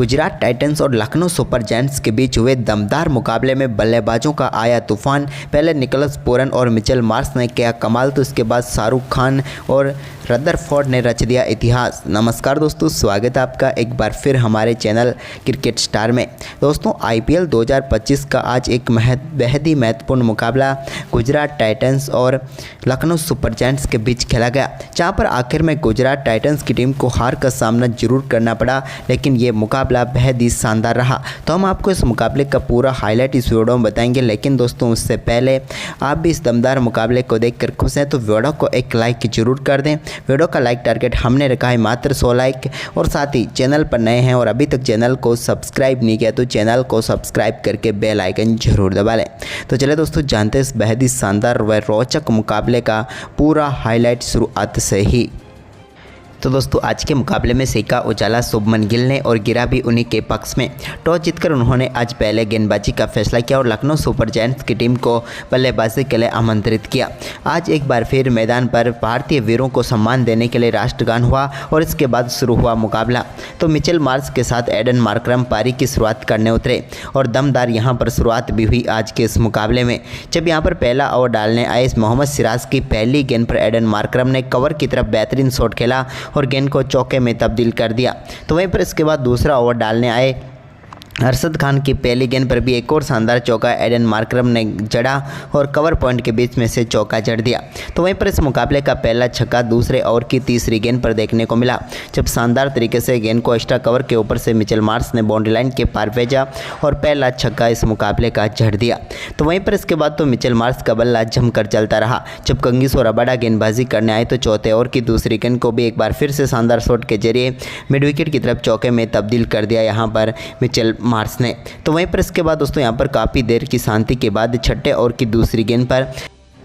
Gujarat Titans और Lucknow super giants के बीच हुए दमदार मुकाबले में बल्लेबाजों का आया तूफान। पहले निकोलस पूरन और मिचेल मार्श ने किया कमाल, तो इसके बाद शाहरुख खान और रदरफोर्ड ने रच दिया इतिहास। नमस्कार दोस्तों, स्वागत है आपका एक बार फिर हमारे चैनल क्रिकेट स्टार में। दोस्तों, आईपीएल 2025 का आज एक बेहद ही महत्वपूर्ण मुकाबला गुजरात टाइटंस और लखनऊ सुपर जायंट्स के बीच खेला गया, जहां पर आखिर में गुजरात टाइटंस की टीम को हार का सामना जरूर करना पड़ा, लेकिन ये मुकाबला बेहद ही शानदार रहा। तो हम आपको इस मुकाबले का पूरा हाईलाइट इस वीडियो में बताएंगे, लेकिन दोस्तों उससे पहले आप भी इस दमदार मुकाबले को देखकर खुश हैं तो वीडियो को एक लाइक जरूर कर दें। वीडियो का लाइक टारगेट हमने रखा है मात्र 100 लाइक, और साथ ही चैनल पर नए हैं और अभी तक चैनल को सब्सक्राइब नहीं किया तो चैनल को सब्सक्राइब करके बेल आइकन जरूर दबा लें। तो चले दोस्तों, जानते हैं इस बेहद ही शानदार व रोचक मुकाबले का पूरा हाईलाइट शुरुआत से ही। तो दोस्तों, आज के मुकाबले में सेका उजाला शुभमन गिल ने और गिरा भी उन्हीं के पक्ष में। टॉस जीतकर उन्होंने आज पहले गेंदबाजी का फैसला किया और लखनऊ सुपर जायंट्स की टीम को बल्लेबाजी के लिए आमंत्रित किया। आज एक बार फिर मैदान पर भारतीय वीरों को सम्मान देने के लिए राष्ट्रगान हुआ और इसके बाद शुरू हुआ मुकाबला। तो मिचेल मार्श के साथ एडन मार्करम पारी की शुरुआत करने उतरे और दमदार यहाँ पर शुरुआत भी हुई आज के इस मुकाबले में। जब यहाँ पर पहला ओवर डालने आए मोहम्मद सिराज की पहली गेंद पर एडन मार्करम ने कवर की तरफ बेहतरीन शॉट खेला और गेंद को चौके में तब्दील कर दिया। तो वहीं पर इसके बाद दूसरा ओवर डालने आए अरशद खान की पहली गेंद पर भी एक और शानदार चौका एडन मार्करम ने जड़ा और कवर पॉइंट के बीच में से चौका जड़ दिया। तो वहीं पर इस मुकाबले का पहला छक्का दूसरे ओवर की तीसरी गेंद पर देखने को मिला, जब शानदार तरीके से गेंद को एक्स्ट्रा कवर के ऊपर से मिचेल मार्श ने बाउंड्री लाइन के पार भेजा और पहला छक्का इस मुकाबले का जड़ दिया। तो वहीं पर इसके बाद तो मिचेल मार्श का बल्ला जमकर चलता रहा। जब कंगिसो रबाडा गेंदबाजी करने आए तो चौथे ओवर की दूसरी गेंद को भी एक बार फिर से शानदार शॉट के जरिए मिड विकेट की तरफ चौके में तब्दील कर दिया यहाँ पर मिचेल मार्श ने। तो वहीं पर इसके बाद दोस्तों यहाँ पर काफ़ी देर की शांति के बाद छठे ओवर की दूसरी गेंद पर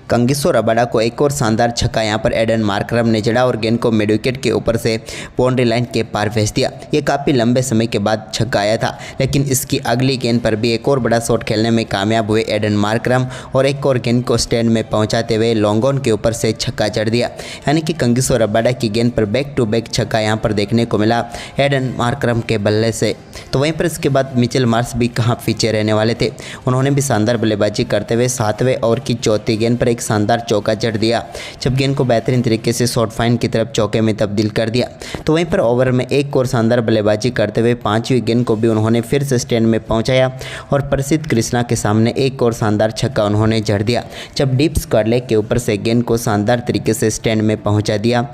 कंगिसो रबाडा को एक और शानदार छक्का यहाँ पर एडन मार्करम ने जड़ा और गेंद को मिड विकेट के ऊपर से बाउंड्री लाइन के पार भेज दिया। ये काफ़ी लंबे समय के बाद छक्का आया था, लेकिन इसकी अगली गेंद पर भी एक और बड़ा शॉट खेलने में कामयाब हुए एडन मार्करम और एक और गेंद को स्टैंड में पहुँचाते हुए लॉन्ग ऑन के ऊपर से छक्का जड़ दिया। यानी कि कंगिसो रबाडा की गेंद पर बैक टू बैक छक्का यहाँ पर देखने को मिला एडन मार्करम के बल्ले से। तो वहीं पर इसके बाद मिचेल मार्श भी कहाँ पीछे रहने वाले थे, उन्होंने भी शानदार बल्लेबाजी करते हुए सातवें ओवर की चौथी गेंद पर एक शानदार चौका जड़ दिया, जब गेंद को बेहतरीन तरीके से शॉर्ट फाइन की तरफ चौके में तब्दील कर दिया। तो वहीं पर ओवर में एक और शानदार बल्लेबाजी करते हुए पांचवी गेंद को भी उन्होंने फिर से स्टैंड में पहुंचाया और प्रसिद्ध कृष्णा के सामने एक और शानदार छक्का उन्होंने जड़ दिया, जब डीप स्क्वायर लेग के ऊपर से गेंद को शानदार तरीके से स्टैंड में पहुँचा दिया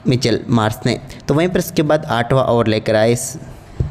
मिचेल मार्श ने। तो वहीं पर इसके बाद आठवां ओवर लेकर आए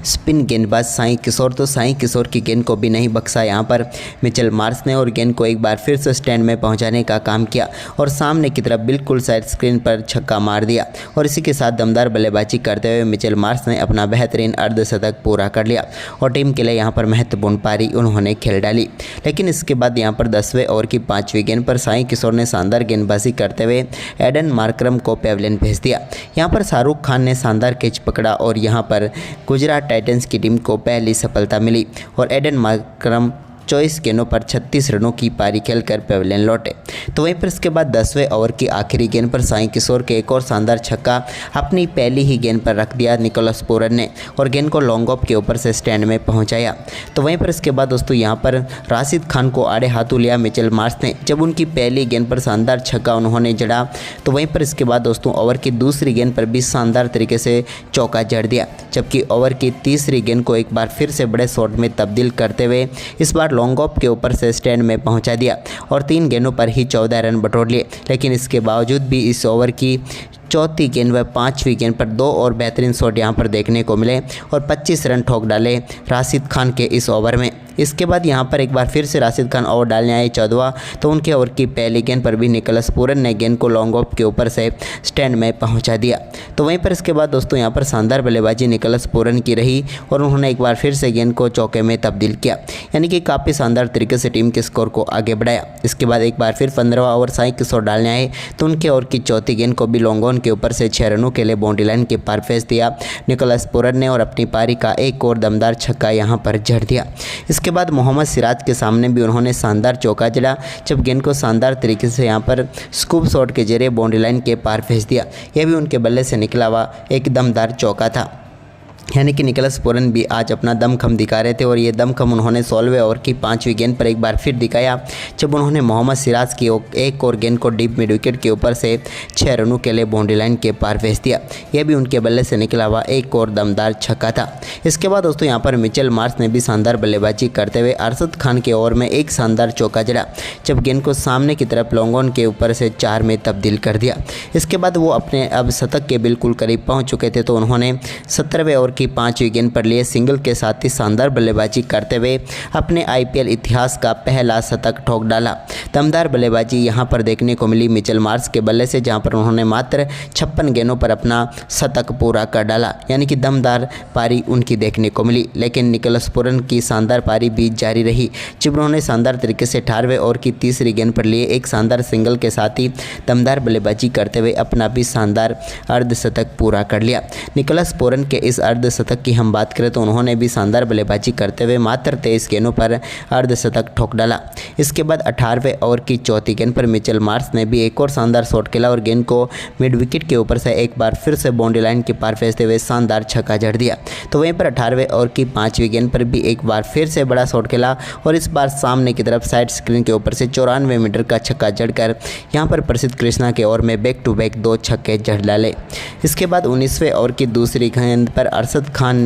स्पिन गेंदबाज साई किशोर, तो साई किशोर की गेंद को भी नहीं बख्शा यहाँ पर मिचेल मार्श ने और गेंद को एक बार फिर से स्टैंड में पहुंचाने का काम किया और सामने की तरफ बिल्कुल साइड स्क्रीन पर छक्का मार दिया। और इसी के साथ दमदार बल्लेबाजी करते हुए मिचेल मार्श ने अपना बेहतरीन अर्धशतक पूरा कर लिया और टीम के लिए यहाँ पर महत्वपूर्ण पारी उन्होंने खेल डाली। लेकिन इसके बाद यहाँ पर 10वें ओवर की 5वीं गेंद पर साई किशोर ने शानदार गेंदबाजी करते हुए एडन मार्करम को पेविलियन भेज दिया। यहाँ पर शाहरुख खान ने शानदार कैच पकड़ा और यहाँ पर गुजरात टाइटंस की टीम को पहली सफलता मिली और एडन मार्करम 24 गेंदों पर 36 रनों की पारी खेलकर पेविलियन लौटे। तो वहीं पर इसके बाद 10वें ओवर की आखिरी गेंद पर साई किशोर के एक और शानदार छक्का अपनी पहली ही गेंद पर रख दिया निकोलस पूरन ने और गेंद को लॉन्ग ऑफ के ऊपर से स्टैंड में पहुंचाया। तो वहीं पर इसके बाद दोस्तों यहाँ पर राशिद खान को आड़े हाथों लिया मिचेल मार्श ने, जब उनकी पहली गेंद पर शानदार छक्का उन्होंने जड़ा। तो वहीं पर इसके बाद दोस्तों ओवर की दूसरी गेंद पर भी शानदार तरीके से चौका जड़ दिया, जबकि ओवर की तीसरी गेंद को एक बार फिर से बड़े शॉट में तब्दील करते हुए इस बार लॉन्ग ऑफ के ऊपर से स्टैंड में पहुंचा दिया और 3 गेंदों पर ही 14 रन बटोर लिए। लेकिन इसके बावजूद भी इस ओवर की चौथी गेंद व 5वीं गेंद पर 2 और बेहतरीन शॉट यहां पर देखने को मिले और 25 रन ठोक डाले राशिद खान के इस ओवर में। इसके बाद यहां पर एक बार फिर से राशिद खान ओवर डालने आए 14वां, तो उनके ओवर की पहली गेंद पर भी निकोलस पूरन ने गेंद को लॉन्ग ऑफ के ऊपर से स्टैंड में पहुंचा दिया। तो वहीं पर इसके बाद दोस्तों यहां पर शानदार बल्लेबाजी निकोलस पूरन की रही और उन्होंने एक बार फिर से गेंद को चौके में तब्दील किया, यानी कि काफ़ी शानदार तरीके से टीम के स्कोर को आगे बढ़ाया। इसके बाद एक बार फिर 15वां ओवर साई किशोर डालने आए तो उनके ओवर की चौथी गेंद को भी लॉन्ग ऑन के ऊपर से 6 रनों के लिए बाउंड्री लाइन के पार भेज दिया निकोलस पूरन ने और अपनी पारी का एक और दमदार छक्का यहां पर जड़ दिया। इसके बाद मोहम्मद सिराज के सामने भी उन्होंने शानदार चौका जड़ा, जब गेंद को शानदार तरीके से यहां पर स्कूप शॉट के जरिए बाउंड्री लाइन के पार भेज दिया। यह भी उनके बल्ले से निकला हुआ एक दमदार चौका था। यानी कि निकोलस पूरन भी आज अपना दमखम दिखा रहे थे और ये दमखम उन्होंने 16वें ओवर की 5वीं गेंद पर एक बार फिर दिखाया, जब उन्होंने मोहम्मद सिराज की एक और गेंद को डीप मिड विकेट के ऊपर से 6 रनों के लिए बाउंड्री लाइन के पार भेज दिया। यह भी उनके बल्ले से निकला हुआ एक और दमदार छक्का था। इसके बाद दोस्तों यहाँ पर मिचेल मार्श ने भी शानदार बल्लेबाजी करते हुए अरशद खान के ओवर में एक शानदार चौका जड़ा, जब गेंद को सामने की तरफ लॉन्ग ऑन के ऊपर से 4 में तब्दील कर दिया। इसके बाद वो अपने अब शतक के बिल्कुल करीब पहुँच चुके थे, तो उन्होंने 17वें ओवर की 5वीं गेंद पर लिए सिंगल के साथ ही शानदार बल्लेबाजी करते हुए अपने IPL इतिहास का पहला शतक ठोक डाला। दमदार बल्लेबाजी यहां पर देखने को मिली मिचेल मार्श के बल्ले से, जहां पर उन्होंने मात्र 56 गेंदों पर अपना शतक पूरा कर डाला, यानी कि दमदार पारी उनकी देखने को मिली। लेकिन निकोलस पूरन की शानदार पारी भी जारी रही, जब उन्होंने शानदार तरीके से 18वें ओवर की 3री गेंद पर लिए एक शानदार सिंगल के साथ ही दमदार बल्लेबाजी करते हुए अपना भी शानदार अर्धशतक पूरा कर लिया। निकोलस पूरन के इस अर्धशतक की हम बात करें तो उन्होंने भी शानदार बल्लेबाजी करते हुए मात्र 23 गेंदों पर अर्धशतक ठोक डाला। इसके बाद 18वें ओवर की 4थी गेंद पर मिचेल मार्श ने भी एक और शानदार शॉट खेला और गेंद को मिड विकेट के ऊपर से एक बार फिर से बाउंड्री लाइन के पार भेजते हुए शानदार छक्का जड़ दिया। तो वहीं पर 18वें ओवर की 5वीं गेंद पर भी एक बार फिर से बड़ा शॉट खेला और इस बार सामने की तरफ साइड स्क्रीन के ऊपर से 94 मीटर का छक्का जड़कर यहां पर प्रसिद्ध कृष्णा के ओवर में बैक टू बैक 2 छक्के जड़ डाले। इसके बाद 19वें ओवर की 2री गेंद पर अरशद खान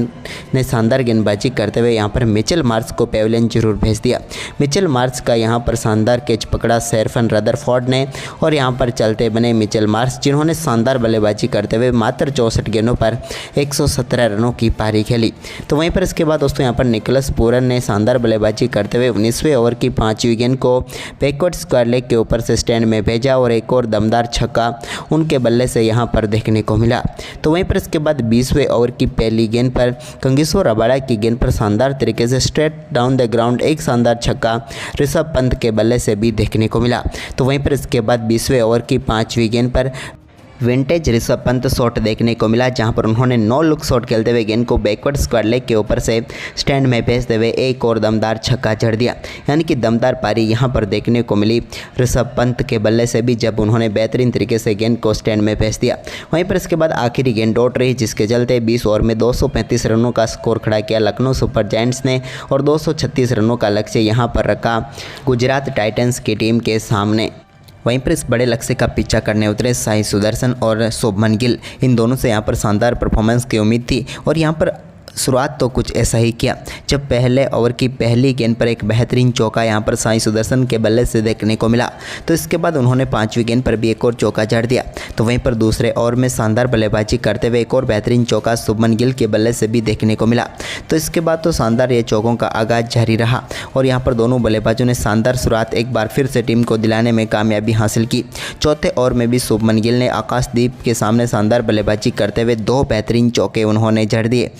ने शानदार गेंदबाजी करते हुए यहां पर मिचेल मार्श को पेविलियन जरूर भेज दिया। मिचेल मार्श का यहां पर शानदार कैच पकड़ा सैरफन रदरफोर्ड ने और यहां पर चलते बने मिचेल मार्श, जिन्होंने शानदार बल्लेबाजी करते हुए मात्र 64 गेंदों पर 117 रनों की पारी खेली। तो वहीं पर इसके बाद दोस्तों यहां पर निकोलस पूरन ने शानदार बल्लेबाजी करते हुए 19वें ओवर की 5वीं गेंद को बैकवर्ड स्क्वायर लेग के ऊपर से स्टैंड में भेजा और एक और दमदार छक्का उनके बल्ले से यहां पर देखने को मिला। तो वहीं पर इसके बाद 20वें ओवर की पहली गेंद पर कंगिसो रबाड़ा की गेंद पर शानदार तरीके से स्ट्रेट डाउन द ग्राउंड एक शानदार छक्का ऋषभ पंत के बल्ले से भी देखने को मिला। तो वहीं पर इसके बाद 20वें ओवर की 5वीं गेंद पर विंटेज ऋषभ पंत शॉट देखने को मिला, जहां पर उन्होंने नो लुक शॉट खेलते हुए गेंद को बैकवर्ड स्क्वायर लेग के ऊपर से स्टैंड में भेजते हुए एक और दमदार छक्का जड़ दिया। यानी कि दमदार पारी यहां पर देखने को मिली ऋषभ पंत के बल्ले से भी, जब उन्होंने बेहतरीन तरीके से गेंद को स्टैंड में भेज दिया। वहीं पर इसके बाद आखिरी गेंद डॉट रही, जिसके चलते 20 ओवर में 235 रनों का स्कोर खड़ा किया लखनऊ सुपर जायंट्स ने और 236 रनों का लक्ष्य यहां पर रखा गुजरात टाइटंस की टीम के सामने। वहीं पर इस बड़े लक्ष्य का पीछा करने उतरे साई सुदर्शन और शुभमन गिल। इन दोनों से यहाँ पर शानदार परफॉर्मेंस की उम्मीद थी और यहाँ पर शुरुआत तो कुछ ऐसा ही किया, जब पहले ओवर की पहली गेंद पर एक बेहतरीन चौका यहां पर साई सुदर्शन के बल्ले से देखने को मिला। तो इसके बाद उन्होंने 5वीं गेंद पर भी एक और चौका जड़ दिया। तो वहीं पर दूसरे ओवर में शानदार बल्लेबाजी करते हुए एक और बेहतरीन चौका शुभमन गिल के बल्ले से भी देखने को मिला। तो इसके बाद तो शानदार ये चौकों का आगाज़ जारी रहा और यहाँ पर दोनों बल्लेबाजों ने शानदार शुरुआत एक बार फिर से टीम को दिलाने में कामयाबी हासिल की। चौथे ओवर में भी शुभमन गिल ने आकाशदीप के सामने शानदार बल्लेबाजी करते हुए 2 बेहतरीन चौके उन्होंने जड़ दिए।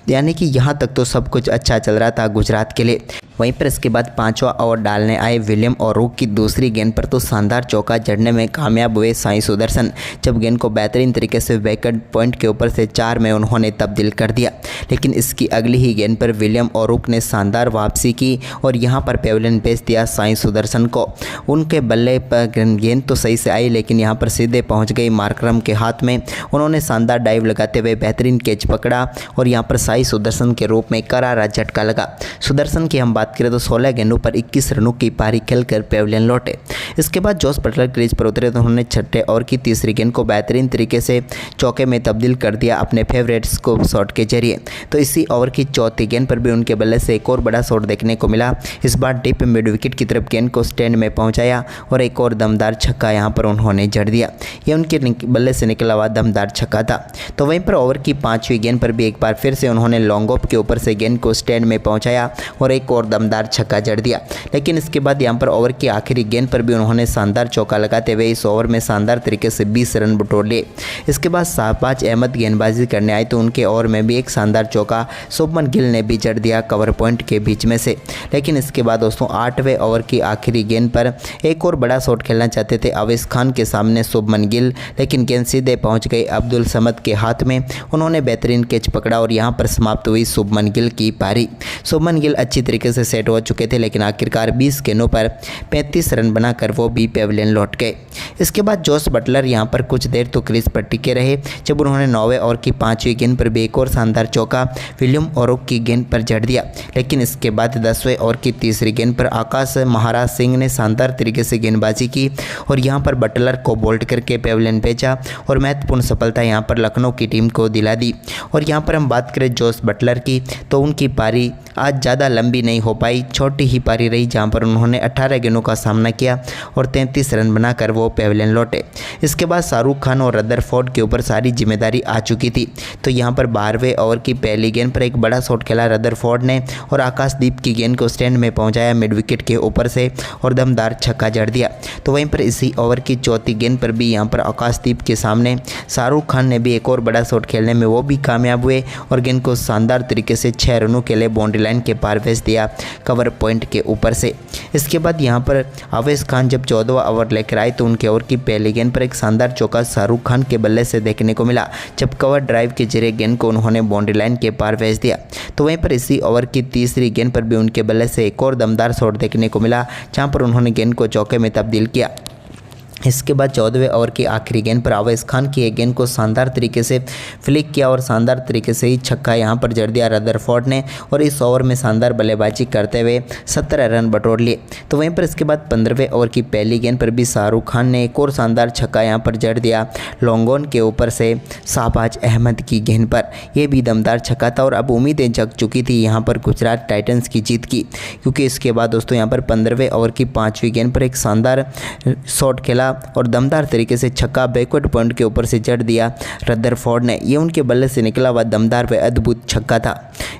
यानी कि यहाँ तक तो सब कुछ अच्छा चल रहा था गुजरात के लिए। वहीं पर इसके बाद 5वां ओवर डालने आए विलियम ओरुक की दूसरी गेंद पर तो शानदार चौका जड़ने में कामयाब हुए साई सुदर्शन, जब गेंद को बेहतरीन तरीके से विकेट पॉइंट के ऊपर से 4 में उन्होंने तब्दील कर दिया। लेकिन इसकी अगली ही गेंद पर विलियम ओरुक ने शानदार वापसी की और यहां पर पेविलियन भेज दिया साई सुदर्शन को। उनके बल्ले पर गेंद तो सही से आई, लेकिन यहां पर सीधे पहुंच गई मार्करम के हाथ में। उन्होंने शानदार डाइव लगाते हुए बेहतरीन कैच पकड़ा और यहां पर साई सुदर्शन के रूप में करारा झटका लगा। सुदर्शन की हम बात करें तो 16 गेंदों पर 21 रनों की पारी खेलकर पेविलियन लौटे। इसके बाद जोस बटलर क्रीज पर उतरे तो उन्होंने छठे ओवर की तीसरी गेंद को बेहतरीन तरीके से चौके में तब्दील कर दिया अपने फेवरेट स्कूप शॉट के जरिए। तो इसी ओवर की चौथी गेंद पर भी उनके बल्ले से एक और बड़ा शॉट देखने को मिला। इस बार डीप मिड विकेट की तरफ गेंद को स्टैंड में पहुंचाया और एक और दमदार छक्का यहां पर उन्होंने जड़ दिया। यह उनके बल्ले से निकला हुआ दमदार छक्का था। तो वहीं पर ओवर की 5वीं गेंद पर भी एक बार फिर से उन्होंने लॉन्ग ऑफ के ऊपर से गेंद को स्टैंड में पहुंचाया और एक और दमदार छक्का जड़ दिया। लेकिन इसके बाद यहां पर ओवर की आखिरी गेंद पर भी उन्होंने शानदार चौका लगाते हुए इस ओवर में शानदार तरीके से 20 रन बटोर लिए। इसके बाद शाहबाज अहमद गेंदबाजी करने आए तो उनके ओवर में भी एक शानदार चौका शुभमन गिल ने भी जड़ दिया कवर पॉइंट के बीच में से। लेकिन इसके बाद दोस्तों 8वें ओवर की आखिरी गेंद पर एक और बड़ा शॉट खेलना चाहते थे अवेश खान के सामने शुभमन गिल, लेकिन गेंद सीधे पहुंच गई अब्दुल समद के हाथ में। उन्होंने बेहतरीन कैच पकड़ा और यहां पर समाप्त हुई शुभमन गिल की पारी। शुभमन गिल अच्छी तरीके से सेट हो चुके थे, लेकिन आखिरकार 20 गेंदों पर 35 रन बनाकर वो भी पेविलियन लौट गए। इसके बाद जोस बटलर यहां पर कुछ देर तो क्रीज पर टिके रहे, जब उन्होंने 9वें ओवर की 5वीं गेंद पर भी एक और शानदार चौका विलियम ओरोक की गेंद पर जड़ दिया। लेकिन इसके बाद 10वें ओवर की 3री गेंद पर आकाश महाराज सिंह ने शानदार तरीके से गेंदबाजी की और यहां पर बटलर को बोल्ड करके पेविलियन भेजा और महत्वपूर्ण सफलता यहां पर लखनऊ की टीम को दिला दी। और यहां पर हम बात करें जोस बटलर की, तो उनकी पारी आज ज़्यादा लंबी नहीं हो पाई, छोटी ही पारी रही, जहां पर उन्होंने 18 गेंदों का सामना किया और 33 रन बनाकर वो पेविलियन लौटे। इसके बाद शाहरुख खान और रदरफोर्ड के ऊपर सारी जिम्मेदारी आ चुकी थी। तो यहां पर 12वें ओवर की पहली गेंद पर एक बड़ा शॉट खेला रदरफोर्ड ने और आकाशदीप की गेंद को स्टैंड में पहुंचाया मिड विकेट के ऊपर से और दमदार छक्का जड़ दिया। तो वहीं पर इसी ओवर की चौथी गेंद पर भी यहां पर आकाशदीप के सामने शाहरुख खान ने भी एक और बड़ा शॉट खेलने में वो भी कामयाब हुए और गेंद को शानदार तरीके से 6 रनों के लिए बाउंड्री लाइन के पार भेज दिया कवर पॉइंट के ऊपर से। इसके बाद यहां पर अवेश खान जब 14वां ओवर लेकर आए तो उनके ओवर की पहली गेंद पर एक शानदार चौका शाहरुख खान के बल्ले से देखने को मिला, जब कवर ड्राइव के जरिए गेंद को उन्होंने बाउंड्री लाइन के पार भेज दिया। तो वहीं पर इसी ओवर की 3री गेंद पर भी उनके बल्ले से एक और दमदार शॉट देखने को मिला, जहां पर उन्होंने गेंद को चौके में तब्दील किया। इसके बाद 14वें ओवर की आखिरी गेंद पर अवेश खान की एक गेंद को शानदार तरीके से फ्लिक किया और शानदार तरीके से ही छक्का यहां पर जड़ दिया रदरफोर्ड ने और इस ओवर में शानदार बल्लेबाजी करते हुए 17 रन बटोर लिए। तो वहीं पर इसके बाद 15वें ओवर की पहली गेंद पर भी शाहरुख खान ने एक और शानदार छक्का यहां पर जड़ दिया लॉन्गॉन के ऊपर से शाहबाज अहमद की गेंद पर। यह भी दमदार छक्का था और अब उम्मीदें जग चुकी थी यहाँ पर गुजरात टाइटंस की जीत की, क्योंकि इसके बाद दोस्तों यहाँ पर 15वें ओवर की 5वीं गेंद पर एक शानदार शॉट खेला और दमदार तरीके से छक्का बैकवर्ड पॉइंट के ऊपर से जड़ दिया रदरफोर्ड ने। ये उनके बल्ले से निकला हुआ दमदार व अद्भुत छक्का था।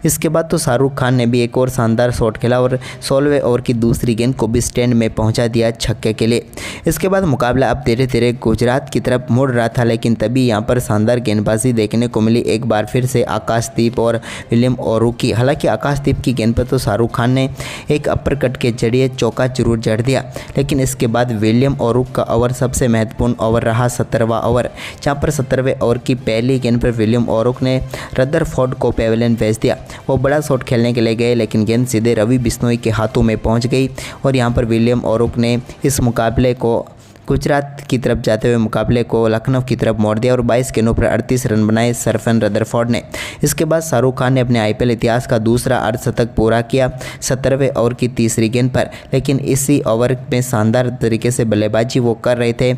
इसके बाद तो शाहरुख खान ने भी एक और शानदार शॉट खेला और 16वें ओवर की दूसरी गेंद को भी स्टैंड में पहुंचा दिया छक्के के लिए। इसके बाद मुकाबला अब धीरे धीरे गुजरात की तरफ मुड़ रहा था, लेकिन तभी यहां पर शानदार गेंदबाजी देखने को मिली एक बार फिर से आकाशदीप और विलियम ओरोक की। हालांकि आकाशदीप की गेंद पर तो शाहरुख खान ने एक अपर कट के जरिए चौका जरूर जड़ दिया, लेकिन इसके बाद विलियम ओरोक का ओवर सबसे महत्वपूर्ण ओवर रहा 17वां ओवर, जहां पर 17वें ओवर की पहली गेंद पर विलियम ओरोक ने रदरफोर्ड को पेविलियन भेज दिया। वो बड़ा शॉट खेलने के लिए गए, लेकिन गेंद सीधे रवि बिश्नोई के हाथों में पहुंच गई और यहां पर विलियम ओरोक ने इस मुकाबले को गुजरात की तरफ जाते हुए मुकाबले को लखनऊ की तरफ मोड़ दिया और 22 गेंदों पर 38 रन बनाए सरफन रदरफोर्ड ने। इसके बाद शाहरुख खान ने अपने आईपीएल इतिहास का दूसरा अर्धशतक पूरा किया 17वें ओवर की 3री गेंद पर, लेकिन इसी ओवर में शानदार तरीके से बल्लेबाजी वो कर रहे थे।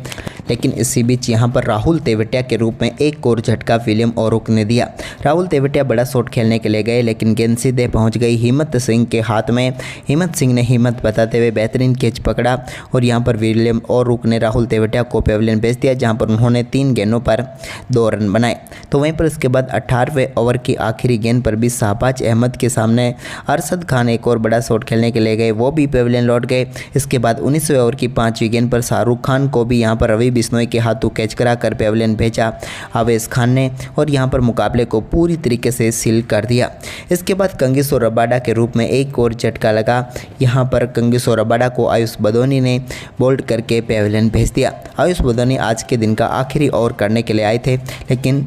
लेकिन इसी बीच यहां पर राहुल तेवतिया के रूप में एक और झटका विलियम ओरोक ने दिया। राहुल तेवतिया बड़ा शॉट खेलने के लिए गए, लेकिन गेंद सीधे पहुंच गई हिम्मत सिंह के हाथ में। हिम्मत सिंह ने हिम्मत बताते हुए बेहतरीन कैच पकड़ा और यहां पर विलियम ओरोक ने राहुल तेवतिया को पेविलियन भेज दिया, जहां पर उन्होंने 3 गेंदों पर 2 रन बनाए। तो वहीं पर इसके बाद 18वें ओवर की आखिरी गेंद पर भी शाहबाज अहमद के सामने अरशद खान एक और बड़ा शॉट खेलने के लिए गए, वो भी पेविलियन लौट गए। इसके बाद 19वें ओवर की 5वीं गेंद पर शाहरुख खान को भी यहां पर रवि बिश्नोई के हाथों कैच कराकर पेविलियन भेजा अवेश खान ने और यहां पर मुकाबले को पूरी तरीके से सील कर दिया। इसके बाद कंगिसो रबाडा के रूप में एक और झटका लगा। यहां पर कंगिसो रबाडा को आयुष बदौनी ने बोल्ड करके पेविलियन भेज दिया। आयुष बदौनी आज के दिन का आखिरी ओवर करने के लिए आए थे, लेकिन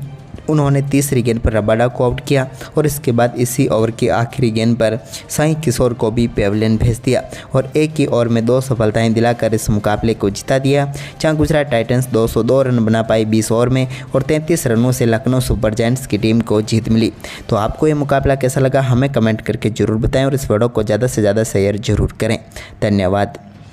उन्होंने 3री गेंद पर रबाडा को आउट किया और इसके बाद इसी ओवर की आखिरी गेंद पर साई किशोर को भी पेविलियन भेज दिया और एक ही ओवर में 2 सफलताएं दिलाकर इस मुकाबले को जिता दिया, जहां गुजरात टाइटंस 202 रन बना पाई 20 ओवर में और 33 रनों से लखनऊ सुपर जायंट्स की टीम को जीत मिली। तो आपको ये मुकाबला कैसा लगा हमें कमेंट करके जरूर बताएं और इस वीडियो को ज़्यादा से ज़्यादा शेयर जरूर करें। धन्यवाद।